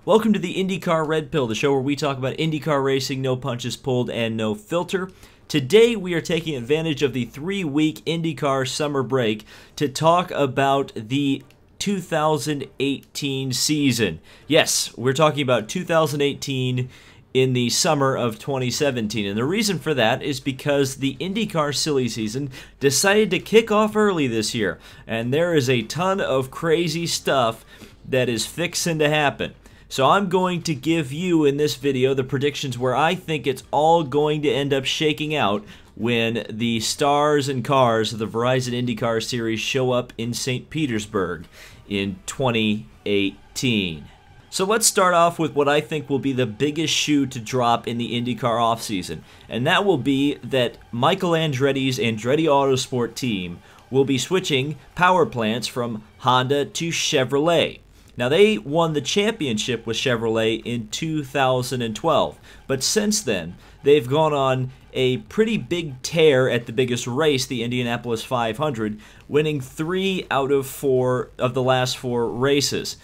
Welcome to the IndyCar Red Pill, the show where we talk about IndyCar racing, no punches pulled and no filter. Today we are taking advantage of the 3-week IndyCar summer break to talk about the 2018 season. Yes, we're talking about 2018 in the summer of 2017, and the reason for that is because the IndyCar silly season decided to kick off early this year, and there is a ton of crazy stuff that is fixing to happen. So I'm going to give you in this video the predictions where I think it's all going to end up shaking out when the stars and cars of the Verizon IndyCar Series show up in St. Petersburg in 2018. So let's start off with what I think will be the biggest shoe to drop in the IndyCar offseason, and that will be that Michael Andretti's Andretti Autosport team will be switching power plants from Honda to Chevrolet. Now, they won the championship with Chevrolet in 2012, but since then, they've gone on a pretty big tear at the biggest race, the Indianapolis 500, winning 3 out of 4 of the last 4 races.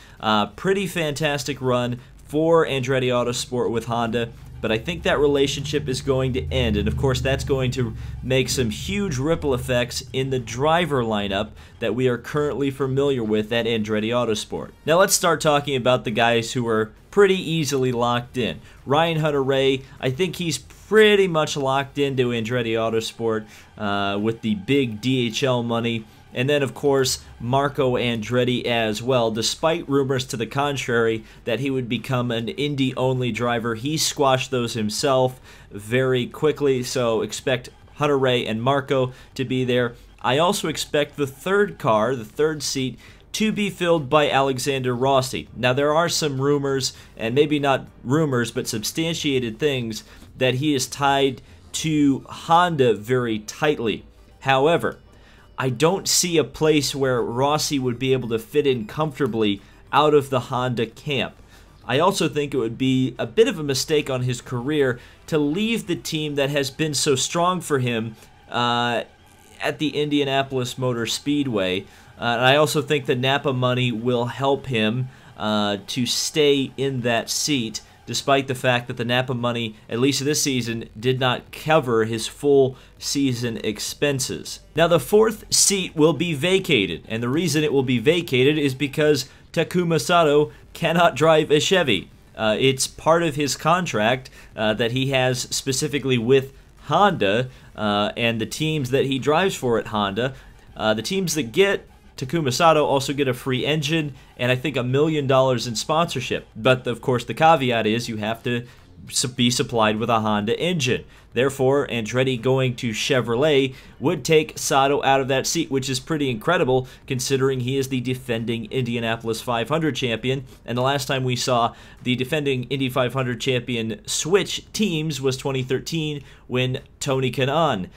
Pretty fantastic run for Andretti Autosport with Honda, but I think that relationship is going to end, and of course that's going to make some huge ripple effects in the driver lineup that we are currently familiar with at Andretti Autosport. Now let's start talking about the guys who are pretty easily locked in. Ryan Hunter-Reay, I think he's pretty much locked into Andretti Autosport with the big DHL money. And then, of course, Marco Andretti as well. Despite rumors to the contrary that he would become an Indy-only driver, he squashed those himself very quickly, so expect Hunter-Reay and Marco to be there. I also expect the third car, the third seat, to be filled by Alexander Rossi. Now, there are some rumors, and maybe not rumors, but substantiated things, that he is tied to Honda very tightly. However, I don't see a place where Rossi would be able to fit in comfortably out of the Honda camp. I also think it would be a bit of a mistake on his career to leave the team that has been so strong for him at the Indianapolis Motor Speedway. And I also think the Napa money will help him to stay in that seat, despite the fact that the Napa money, at least this season, did not cover his full season expenses. Now, the fourth seat will be vacated, and the reason it will be vacated is because Takuma Sato cannot drive a Chevy. It's part of his contract that he has specifically with Honda and the teams that he drives for at Honda. The teams that get Takuma Sato also get a free engine and I think $1 million in sponsorship. But of course the caveat is you have to be supplied with a Honda engine. Therefore, Andretti going to Chevrolet would take Sato out of that seat, which is pretty incredible considering he is the defending Indianapolis 500 champion. And the last time we saw the defending Indy 500 champion switch teams was 2013 when Tony Kanaan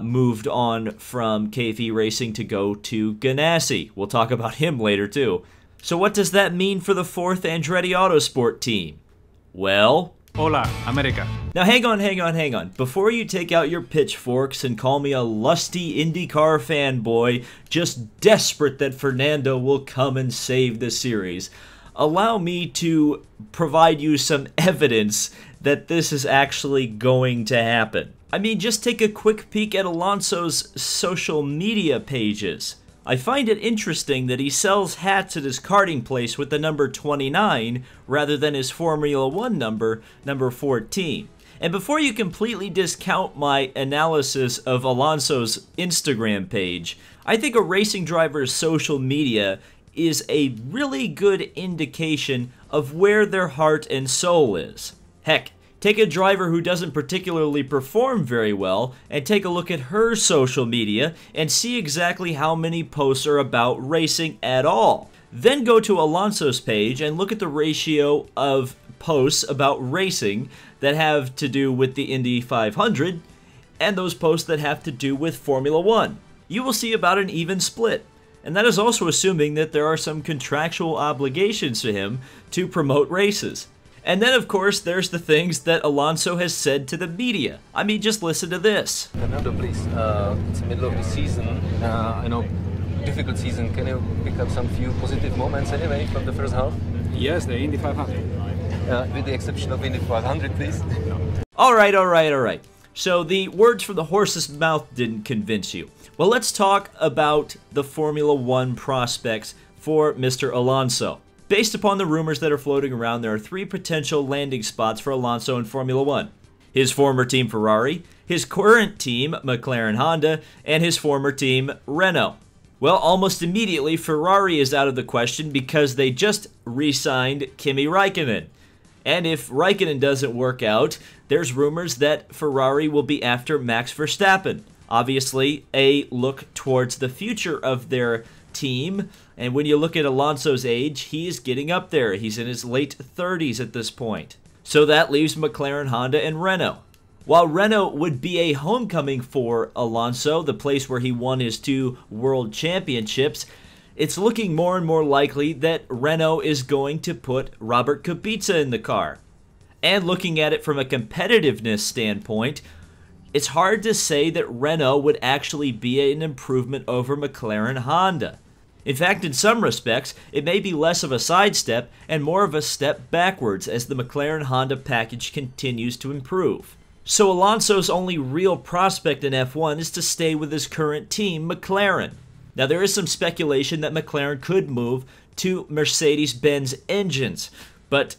moved on from KV Racing to go to Ganassi. We'll talk about him later too. So what does that mean for the fourth Andretti Autosport team? Well, Hola, America. now hang on. Before you take out your pitchforks and call me a lusty IndyCar fanboy, just desperate that Fernando will come and save the series, allow me to provide you some evidence that this is actually going to happen. I mean, just take a quick peek at Alonso's social media pages. I find it interesting that he sells hats at his karting place with the number 29 rather than his Formula 1 number 14. And before you completely discount my analysis of Alonso's Instagram page, I think a racing driver's social media is a really good indication of where their heart and soul is. Heck, take a driver who doesn't particularly perform very well and take a look at her social media and see exactly how many posts are about racing at all. Then go to Alonso's page and look at the ratio of posts about racing that have to do with the Indy 500 and those posts that have to do with Formula 1. You will see about an even split. And that is also assuming that there are some contractual obligations to him to promote races. And then, of course, there's the things that Alonso has said to the media. I mean, just listen to this. Fernando, please, it's the middle of the season. I know, difficult season. Can you pick up some few positive moments anyway from the first half? Yes, the Indy 500. With the exception of Indy 500, please. All right. So the words from the horse's mouth didn't convince you. Well, let's talk about the Formula One prospects for Mr. Alonso. Based upon the rumors that are floating around, there are 3 potential landing spots for Alonso in Formula One. His former team Ferrari, his current team McLaren Honda, and his former team Renault. Well, almost immediately, Ferrari is out of the question because they just re-signed Kimi Räikkönen. And if Räikkönen doesn't work out, there's rumors that Ferrari will be after Max Verstappen. Obviously, a look towards the future of their team. And when you look at Alonso's age, he is getting up there. He's in his late 30s at this point. So that leaves McLaren, Honda, and Renault. While Renault would be a homecoming for Alonso, the place where he won his 2 world championships, it's looking more and more likely that Renault is going to put Robert Kubica in the car. And looking at it from a competitiveness standpoint, it's hard to say that Renault would actually be an improvement over McLaren Honda. In fact, in some respects, it may be less of a sidestep and more of a step backwards as the McLaren Honda package continues to improve. So Alonso's only real prospect in F1 is to stay with his current team, McLaren. Now, there is some speculation that McLaren could move to Mercedes-Benz engines, but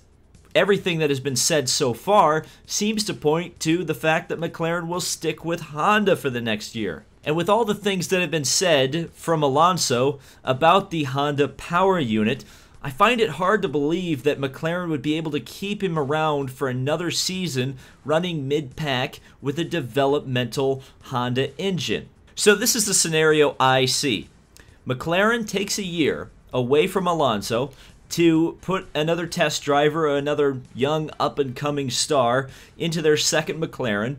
everything that has been said so far seems to point to the fact that McLaren will stick with Honda for the next year. And with all the things that have been said from Alonso about the Honda power unit, I find it hard to believe that McLaren would be able to keep him around for another season running mid-pack with a developmental Honda engine. So this is the scenario I see. McLaren takes a year away from Alonso to put another test driver, another young up-and-coming star, into their second McLaren,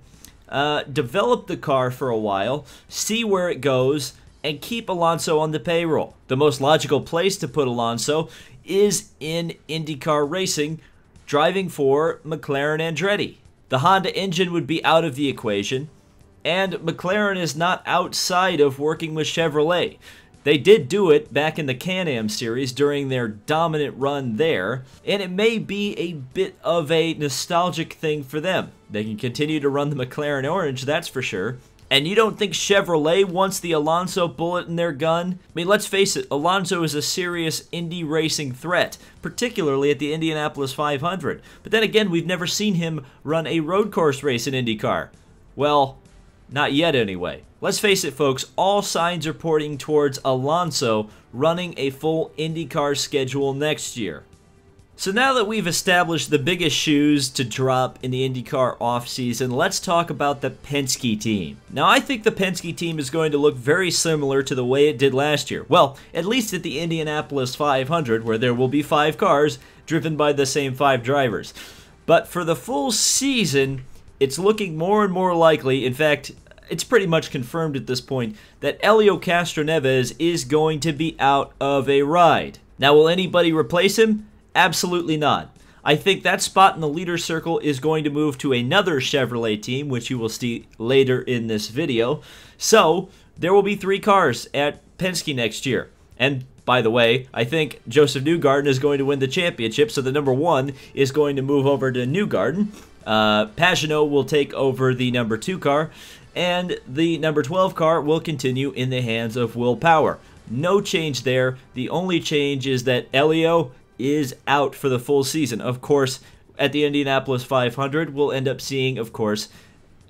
develop the car for a while, see where it goes, and keep Alonso on the payroll. The most logical place to put Alonso is in IndyCar racing, driving for McLaren Andretti. The Honda engine would be out of the equation, and McLaren is not outside of working with Chevrolet. They did do it back in the Can-Am series during their dominant run there, and it may be a bit of a nostalgic thing for them. They can continue to run the McLaren Orange, that's for sure. And you don't think Chevrolet wants the Alonso bullet in their gun? I mean, let's face it, Alonso is a serious Indy racing threat, particularly at the Indianapolis 500. But then again, we've never seen him run a road course race in IndyCar. Well, not yet anyway. Let's face it, folks, all signs are pointing towards Alonso running a full IndyCar schedule next year. So now that we've established the biggest shoes to drop in the IndyCar offseason, let's talk about the Penske team. Now, I think the Penske team is going to look very similar to the way it did last year. Well, at least at the Indianapolis 500, where there will be 5 cars driven by the same 5 drivers. But for the full season, it's looking more and more likely, in fact, it's pretty much confirmed at this point, that Helio Castroneves is going to be out of a ride. Now, will anybody replace him? Absolutely not. I think that spot in the leader circle is going to move to another Chevrolet team, which you will see later in this video. So, there will be 3 cars at Penske next year. And, by the way, I think Joseph Newgarden is going to win the championship, so the number 1 is going to move over to Newgarden. Pagenaud will take over the number 2 car, and the number 12 car will continue in the hands of Will Power. No change there. The only change is that Helio is out for the full season. Of course, at the Indianapolis 500, we'll end up seeing, of course,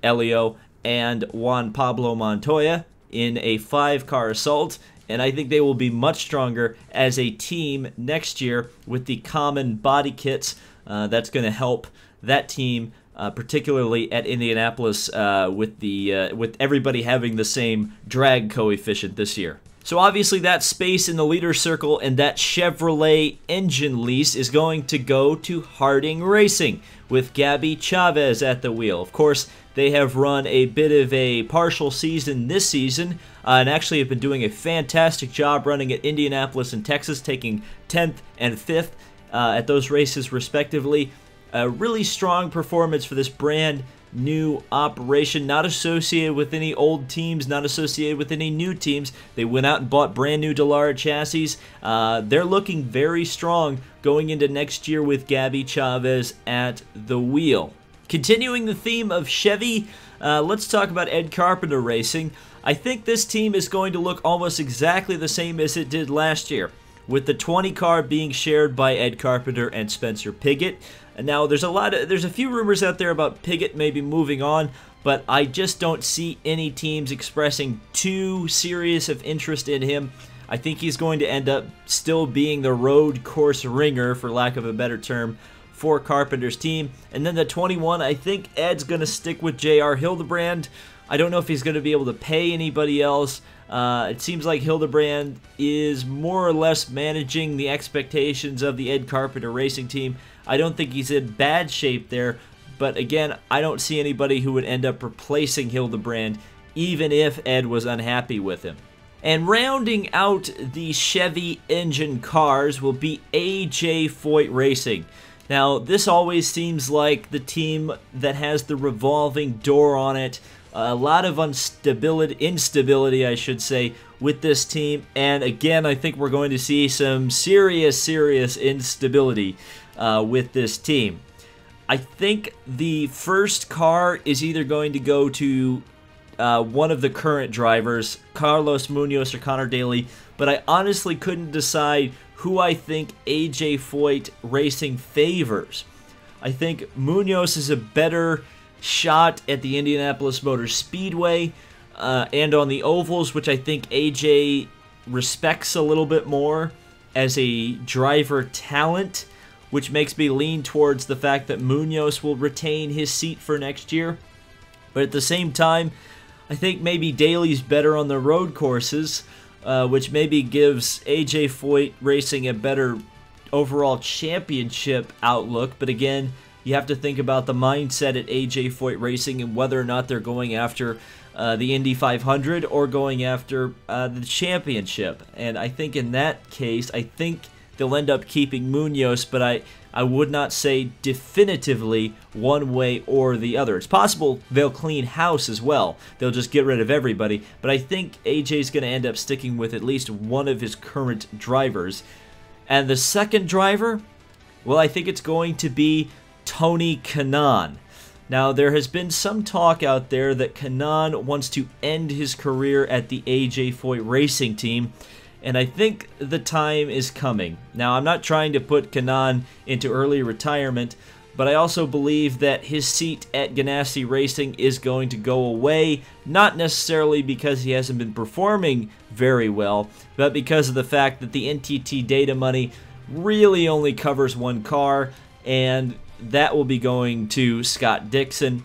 Helio and Juan Pablo Montoya in a 5-car assault, and I think they will be much stronger as a team next year with the common body kits. That's going to help that team, particularly at Indianapolis, with everybody having the same drag coefficient this year. So obviously that space in the leader circle and that Chevrolet engine lease is going to go to Harding Racing with Gabby Chavez at the wheel. Of course, they have run a bit of a partial season this season and actually have been doing a fantastic job running at Indianapolis and Texas, taking 10th and 5th at those races respectively. a really strong performance for this brand new operation, not associated with any old teams, not associated with any new teams. They went out and bought brand new Dallara chassis. They're looking very strong going into next year with Gabby Chavez at the wheel. Continuing the theme of Chevy, let's talk about Ed Carpenter Racing. I think this team is going to look almost exactly the same as it did last year, with the 20 car being shared by Ed Carpenter and Spencer Pigot. And now there's a few rumors out there about Pigot maybe moving on, but I just don't see any teams expressing too serious of interest in him. I think he's going to end up still being the road course ringer, for lack of a better term, for Carpenter's team. And then the 21, I think Ed's going to stick with J.R. Hildebrand. I don't know if he's going to be able to pay anybody else. It seems like Hildebrand is more or less managing the expectations of the Ed Carpenter Racing team. I don't think he's in bad shape there, but again, I don't see anybody who would end up replacing Hildebrand, even if Ed was unhappy with him. And rounding out the Chevy engine cars will be A.J. Foyt Racing. Now, this always seems like the team that has the revolving door on it. A lot of instability, I should say, with this team. And again, I think we're going to see some serious instability with this team. I think the first car is either going to go to one of the current drivers, Carlos Munoz or Connor Daly, but I honestly couldn't decide who I think A.J. Foyt Racing favors. I think Munoz is a better shot at the Indianapolis Motor Speedway and on the ovals, which I think AJ respects a little bit more as a driver talent, which makes me lean towards the fact that Munoz will retain his seat for next year. But at the same time, I think maybe Daly's better on the road courses, which maybe gives AJ Foyt Racing a better overall championship outlook. But again, you have to think about the mindset at AJ Foyt Racing and whether or not they're going after the Indy 500 or going after the championship. And I think in that case, I think they'll end up keeping Munoz, but I would not say definitively one way or the other. It's possible they'll clean house as well. They'll just get rid of everybody. But I think AJ's going to end up sticking with at least one of his current drivers. And the second driver, well, I think it's going to be Tony Kanaan. Now, there has been some talk out there that Kanaan wants to end his career at the A.J. Foyt Racing team, and I think the time is coming. Now, I'm not trying to put Kanaan into early retirement, but I also believe that his seat at Ganassi Racing is going to go away, not necessarily because he hasn't been performing very well, but because of the fact that the NTT data money really only covers one car, and that will be going to Scott Dixon.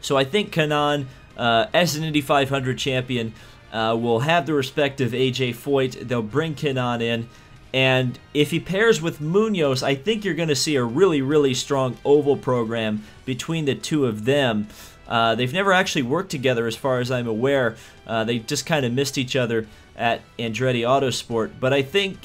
So I think Kanaan, as an Indy 500 champion, will have the respect of AJ Foyt. They'll bring Kanaan in, and if he pairs with Munoz, I think you're going to see a really strong oval program between the two of them. They've never actually worked together as far as I'm aware. They just kind of missed each other at Andretti Autosport, but I think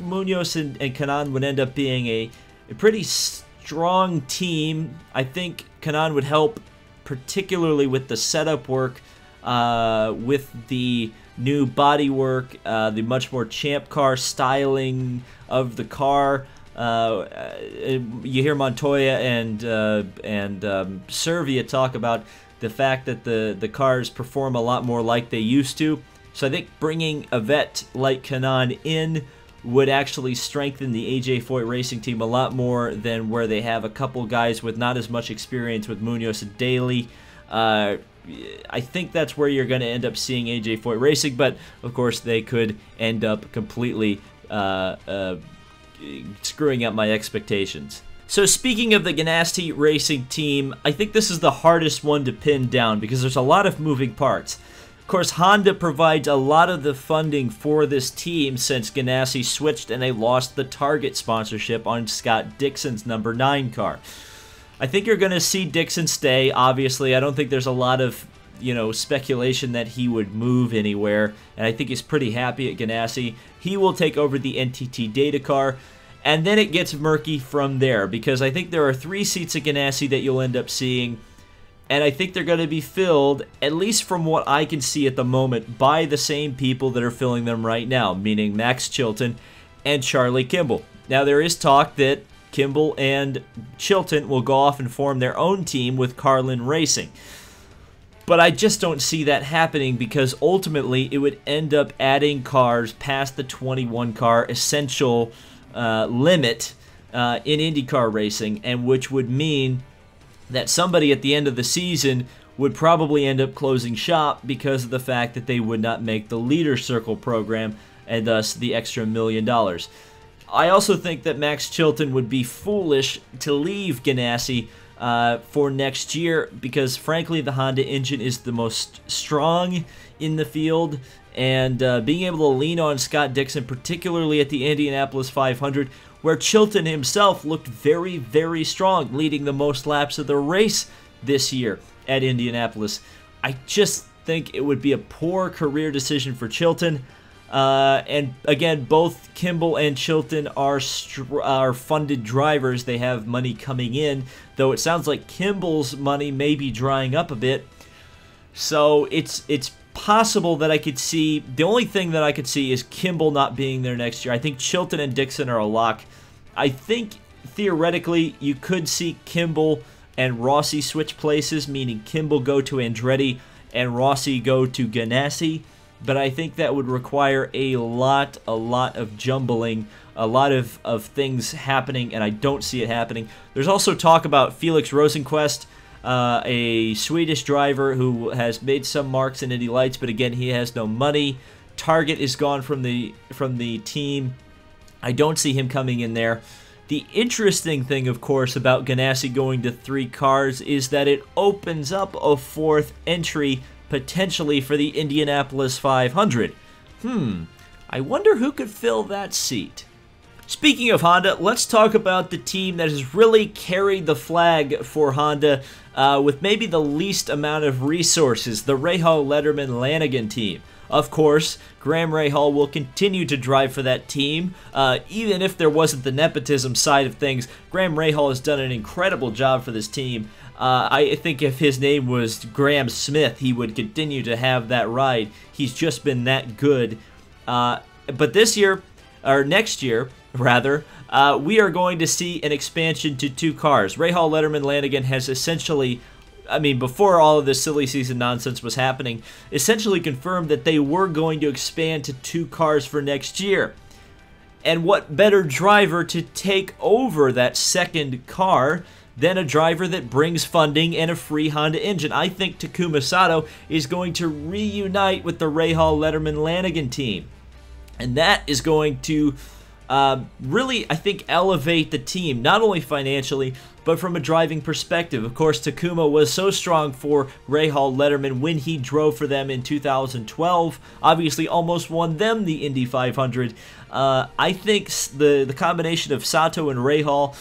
Munoz and Kanaan would end up being a pretty strong team. I think Kanaan would help particularly with the setup work, with the new body work, the much more champ car styling of the car. You hear Montoya and Servia talk about the fact that the cars perform a lot more like they used to. So I think bringing a vet like Kanaan in would actually strengthen the AJ Foyt Racing team a lot more than where they have a couple guys with not as much experience with Munoz and Daly. I think that's where you're going to end up seeing AJ Foyt Racing, but of course they could end up completely screwing up my expectations. So speaking of the Ganassi Racing team, I think this is the hardest one to pin down because there's a lot of moving parts. Of course, Honda provides a lot of the funding for this team since Ganassi switched and they lost the Target sponsorship on Scott Dixon's number 9 car. I think you're going to see Dixon stay, obviously. I don't think there's a lot of, speculation that he would move anywhere, and I think he's pretty happy at Ganassi. He will take over the NTT data car, And then it gets murky from there, because I think there are 3 seats at Ganassi that you'll end up seeing, and I think they're going to be filled, at least from what I can see at the moment, by the same people that are filling them right now, meaning Max Chilton and Charlie Kimball. Now, there is talk that Kimball and Chilton will go off and form their own team with Carlin Racing. But I just don't see that happening, because ultimately it would end up adding cars past the 21 car essential limit in IndyCar racing, and which would mean that somebody at the end of the season would probably end up closing shop because of the fact that they would not make the Leader Circle program, and thus the extra $1 million. I also think that Max Chilton would be foolish to leave Ganassi for next year, because frankly the Honda engine is the most strong in the field, and being able to lean on Scott Dixon, particularly at the Indianapolis 500, where Chilton himself looked very, very strong, leading the most laps of the race this year at Indianapolis. I just think it would be a poor career decision for Chilton. And again, both Kimball and Chilton are funded drivers. They have money coming in, though it sounds like Kimball's money may be drying up a bit. So it's possible that I could see, the only thing that I could see is Kimball not being there next year. I think Chilton and Dixon are a lock. I think theoretically you could see Kimball and Rossi switch places, meaning Kimball go to Andretti and Rossi go to Ganassi. But I think that would require a lot of jumbling, a lot of things happening, and I don't see it happening. There's also talk about Felix Rosenqvist, a Swedish driver who has made some marks in Indy Lights, but again, he has no money. Target is gone from the team. I don't see him coming in there. The interesting thing, of course, about Ganassi going to 3 cars is that it opens up a 4th entry potentially for the Indianapolis 500. I wonder who could fill that seat. Speaking of Honda, let's talk about the team that has really carried the flag for Honda with maybe the least amount of resources, the Rahal Letterman Lanigan team. Of course, Graham Rahal will continue to drive for that team. Even if there wasn't the nepotism side of things, Graham Rahal has done an incredible job for this team. I think if his name was Graham Smith, he would continue to have that ride. He's just been that good. But this year, or next year, rather, we are going to see an expansion to 2 cars. Rahal Letterman Lanigan has essentially, I mean, before all of this silly season nonsense was happening, essentially confirmed that they were going to expand to 2 cars for next year. And what better driver to take over that second car than a driver that brings funding and a free Honda engine? I think Takuma Sato is going to reunite with the Rahal Letterman Lanigan team. And that is going to really, I think, elevate the team, not only financially, but from a driving perspective. Of course, Takuma was so strong for Rahal Letterman when he drove for them in 2012. Obviously, almost won them the Indy 500. I think the combination of Sato and Rahal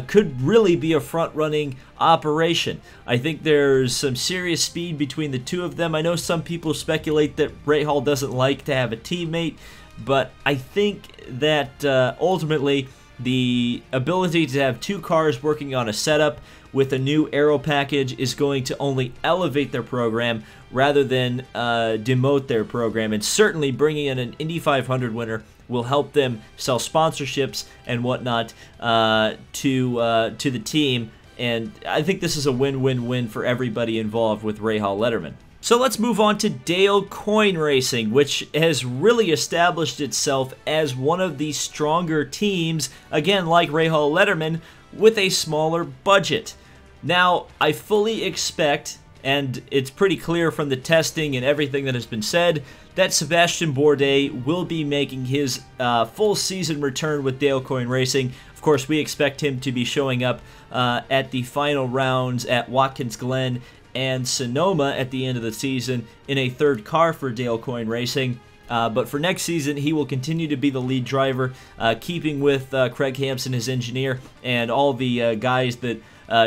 could really be a front-running operation. I think there's some serious speed between the two of them. I know some people speculate that Rahal doesn't like to have a teammate, but I think that ultimately the ability to have 2 cars working on a setup with a new aero package is going to only elevate their program rather than demote their program, and certainly bringing in an Indy 500 winner will help them sell sponsorships and whatnot to the team, and I think this is a win-win-win for everybody involved with Rahal Letterman. So let's move on to Dale Coyne Racing, which has really established itself as one of the stronger teams, again like Rahal Letterman, with a smaller budget. Now, I fully expect, and it's pretty clear from the testing and everything that has been said, that Sebastian Bourdais will be making his full season return with Dale Coyne Racing. Of course, we expect him to be showing up at the final rounds at Watkins Glen and Sonoma at the end of the season in a 3rd car for Dale Coyne Racing. But for next season, he will continue to be the lead driver, keeping with Craig Hampson, his engineer, and all the guys that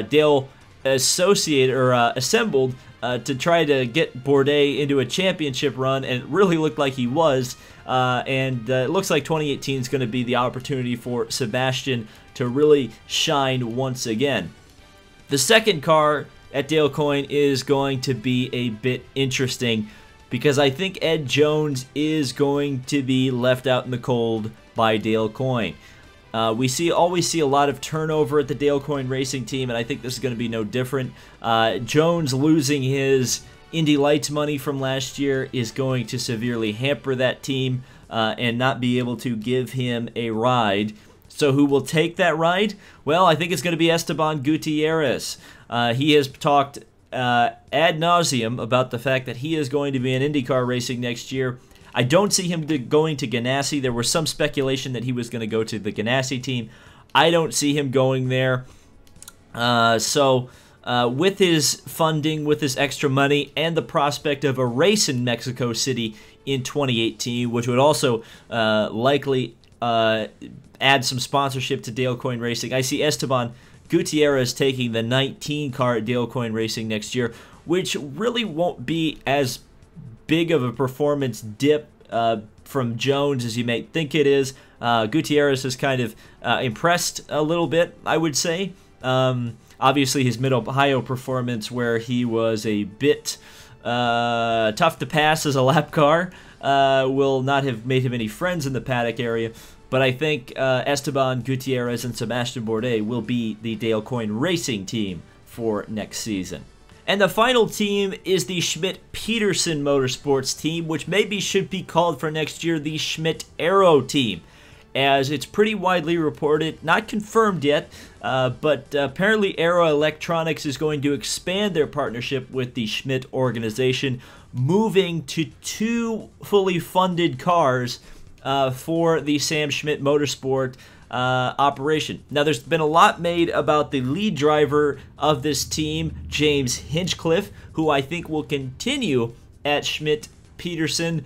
Dale assembled to try to get Bourdais into a championship run, and it really looked like he was. And it looks like 2018 is going to be the opportunity for Sebastian to really shine once again. The second car at Dale Coyne is going to be a bit interesting because I think Ed Jones is going to be left out in the cold by Dale Coyne. We always see a lot of turnover at the Dale Coyne Racing team, and I think this is going to be no different. Jones losing his Indy Lights money from last year is going to severely hamper that team and not be able to give him a ride. So who will take that ride? Well, I think it's going to be Esteban Gutierrez. He has talked ad nauseum about the fact that he is going to be in IndyCar racing next year. I don't see him going to Ganassi. There was some speculation that he was going to go to the Ganassi team. I don't see him going there. With his funding, with his extra money, and the prospect of a race in Mexico City in 2018, which would also likely add some sponsorship to Dale Coyne Racing, I see Esteban Gutierrez taking the 19 car at Dale Coyne Racing next year, which really won't be as big of a performance dip from Jones as you may think it is. Gutierrez has kind of impressed a little bit, I would say. Obviously, his Mid-Ohio performance, where he was a bit tough to pass as a lap car, will not have made him any friends in the paddock area. But I think Esteban Gutierrez and Sebastian Bourdais will be the Dale Coyne Racing team for next season. And the final team is the Schmidt-Peterson Motorsports team, which maybe should be called for next year the Schmidt-Aero team, as it's pretty widely reported, not confirmed yet, but apparently Aero Electronics is going to expand their partnership with the Schmidt organization, moving to 2 fully funded cars for the Sam Schmidt Motorsport operation. Now, there's been a lot made about the lead driver of this team, James Hinchcliffe, who I think will continue at Schmidt-Peterson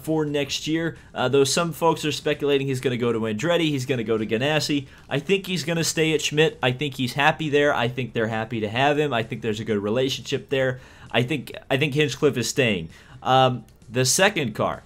for next year, though some folks are speculating he's going to go to Andretti, he's going to go to Ganassi. I think he's going to stay at Schmidt. I think he's happy there. I think they're happy to have him. I think there's a good relationship there. I think Hinchcliffe is staying. The second car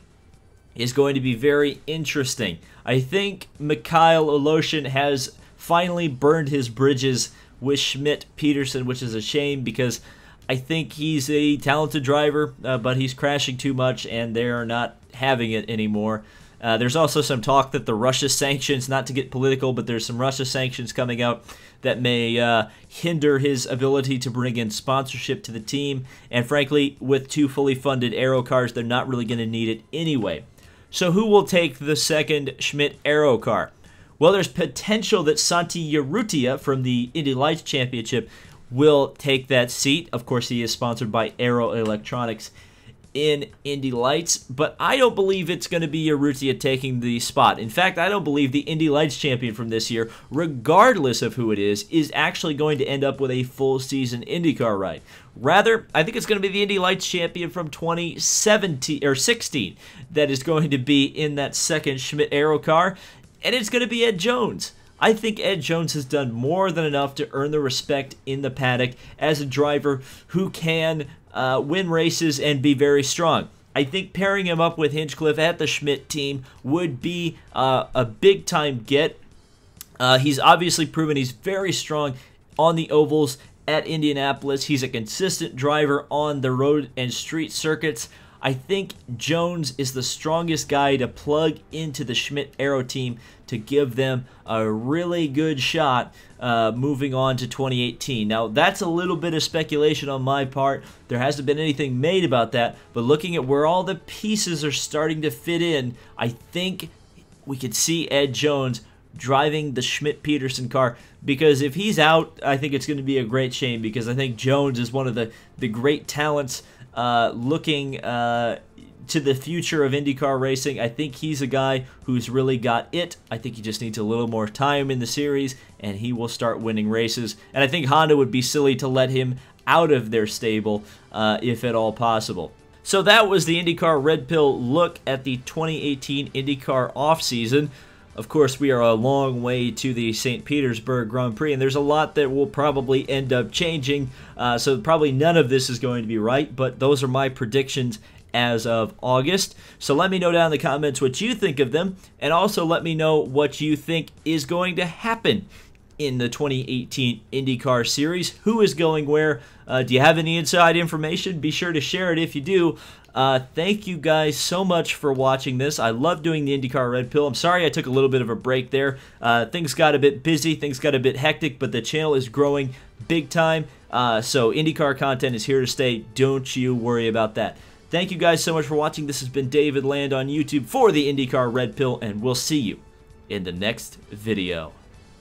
is going to be very interesting. I think Mikhail Oloshin has finally burned his bridges with Schmidt-Peterson, which is a shame because I think he's a talented driver, but he's crashing too much and they're not having it anymore. There's also some talk that the Russia sanctions, not to get political, but there's some Russia sanctions coming out that may hinder his ability to bring in sponsorship to the team. And frankly, with 2 fully funded Aero cars, they're not really going to need it anyway. So who will take the second Schmidt Aero car? Well, there's potential that Santi Urrutia from the Indy Lights Championship will take that seat. Of course, he is sponsored by Aero Electronics in Indy Lights, but I don't believe it's going to be Urrutia taking the spot. In fact, I don't believe the Indy Lights champion from this year, regardless of who it is actually going to end up with a full season IndyCar ride. Rather, I think it's going to be the Indy Lights champion from 2017 or 16 that is going to be in that second Schmidt Aero car, and it's going to be Ed Jones. I think Ed Jones has done more than enough to earn the respect in the paddock as a driver who can win races and be very strong. I think pairing him up with Hinchcliffe at the Schmidt team would be a big-time get. He's obviously proven he's very strong on the ovals at Indianapolis. He's a consistent driver on the road and street circuits. I think Jones is the strongest guy to plug into the Schmidt Aero team to give them a really good shot moving on to 2018. Now, that's a little bit of speculation on my part. There hasn't been anything made about that, but looking at where all the pieces are starting to fit in, I think we could see Ed Jones driving the Schmidt-Peterson car, because if he's out, I think it's going to be a great shame, because I think Jones is one of the great talents looking to the future of IndyCar racing. I think he's a guy who's really got it. I think he just needs a little more time in the series, and he will start winning races. And I think Honda would be silly to let him out of their stable if at all possible. So that was the IndyCar Red Pill look at the 2018 IndyCar offseason. Of course, we are a long way to the St. Petersburg Grand Prix, and there's a lot that will probably end up changing, so probably none of this is going to be right, but those are my predictions as of August. So let me know down in the comments what you think of them, and also let me know what you think is going to happen in the 2018 IndyCar Series. Who is going where? Do you have any inside information? Be sure to share it if you do. Thank you guys so much for watching this. I love doing the IndyCar Red Pill. I'm sorry I took a little bit of a break there. Things got a bit busy, things got a bit hectic, but the channel is growing big time. So IndyCar content is here to stay. Don't you worry about that. Thank you guys so much for watching. This has been David Land on YouTube for the IndyCar Red Pill, and we'll see you in the next video.